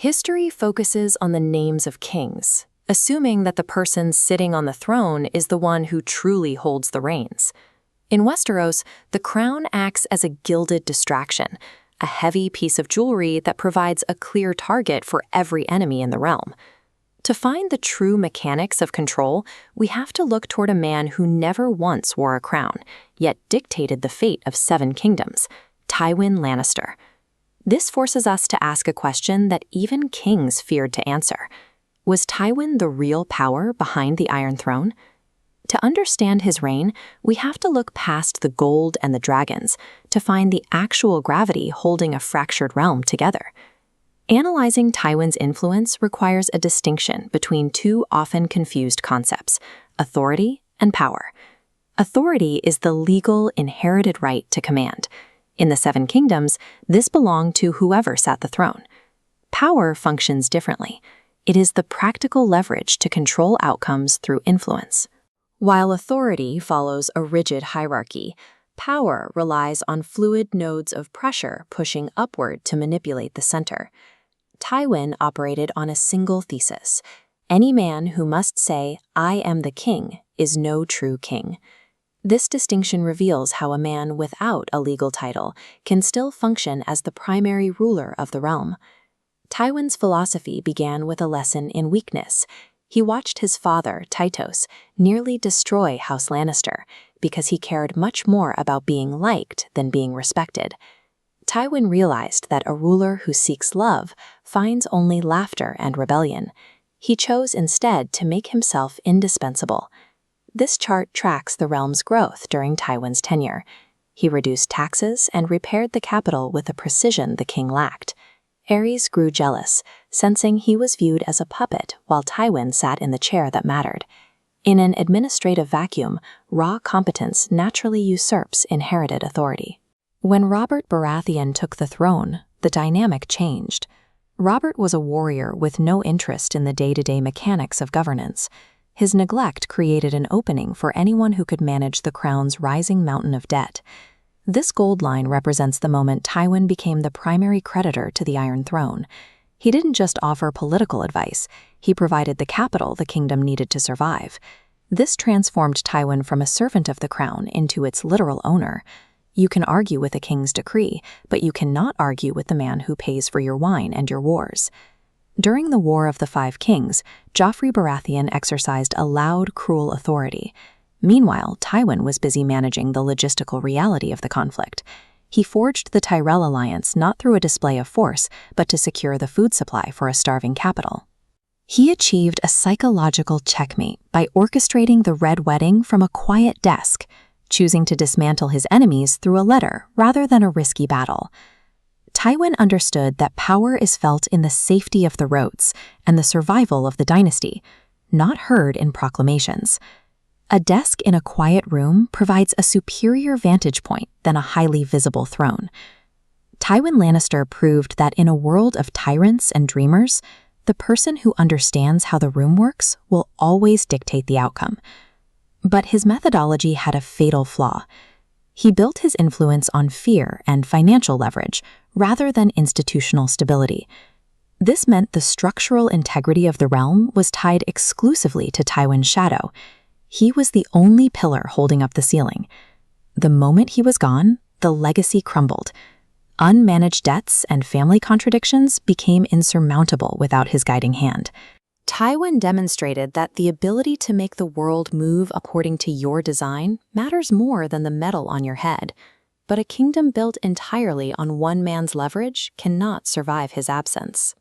History focuses on the names of kings, assuming that the person sitting on the throne is the one who truly holds the reins. In Westeros, the crown acts as a gilded distraction, a heavy piece of jewelry that provides a clear target for every enemy in the realm. To find the true mechanics of control, we have to look toward a man who never once wore a crown, yet dictated the fate of 7 kingdoms, Tywin Lannister. This forces us to ask a question that even kings feared to answer. Was Tywin the real power behind the Iron Throne? To understand his reign, we have to look past the gold and the dragons to find the actual gravity holding a fractured realm together. Analyzing Tywin's influence requires a distinction between 2 often confused concepts, authority and power. Authority is the legal, inherited right to command. In the 7 kingdoms, this belonged to whoever sat the throne. Power functions differently. It is the practical leverage to control outcomes through influence. While authority follows a rigid hierarchy, power relies on fluid nodes of pressure pushing upward to manipulate the center. Tywin operated on a single thesis. Any man who must say, "I am the king," is no true king. This distinction reveals how a man without a legal title can still function as the primary ruler of the realm. Tywin's philosophy began with a lesson in weakness. He watched his father, Tytos, nearly destroy House Lannister because he cared much more about being liked than being respected. Tywin realized that a ruler who seeks love finds only laughter and rebellion. He chose instead to make himself indispensable. This chart tracks the realm's growth during Tywin's tenure. He reduced taxes and repaired the capital with a precision the king lacked. Aerys grew jealous, sensing he was viewed as a puppet while Tywin sat in the chair that mattered. In an administrative vacuum, raw competence naturally usurps inherited authority. When Robert Baratheon took the throne, the dynamic changed. Robert was a warrior with no interest in the day-to-day mechanics of governance. His neglect created an opening for anyone who could manage the crown's rising mountain of debt. This gold line represents the moment Tywin became the primary creditor to the Iron Throne. He didn't just offer political advice, he provided the capital the kingdom needed to survive. This transformed Tywin from a servant of the crown into its literal owner. You can argue with a king's decree, but you cannot argue with the man who pays for your wine and your wars. During the War of the 5 Kings, Joffrey Baratheon exercised a loud, cruel authority. Meanwhile, Tywin was busy managing the logistical reality of the conflict. He forged the Tyrell alliance not through a display of force, but to secure the food supply for a starving capital. He achieved a psychological checkmate by orchestrating the Red Wedding from a quiet desk, choosing to dismantle his enemies through a letter rather than a risky battle. Tywin understood that power is felt in the safety of the roads and the survival of the dynasty, not heard in proclamations. A desk in a quiet room provides a superior vantage point than a highly visible throne. Tywin Lannister proved that in a world of tyrants and dreamers, the person who understands how the room works will always dictate the outcome. But his methodology had a fatal flaw. He built his influence on fear and financial leverage rather than institutional stability. This meant the structural integrity of the realm was tied exclusively to Tywin's shadow. He was the only pillar holding up the ceiling. The moment he was gone, the legacy crumbled. Unmanaged debts and family contradictions became insurmountable without his guiding hand. Tywin demonstrated that the ability to make the world move according to your design matters more than the metal on your head. But a kingdom built entirely on one man's leverage cannot survive his absence.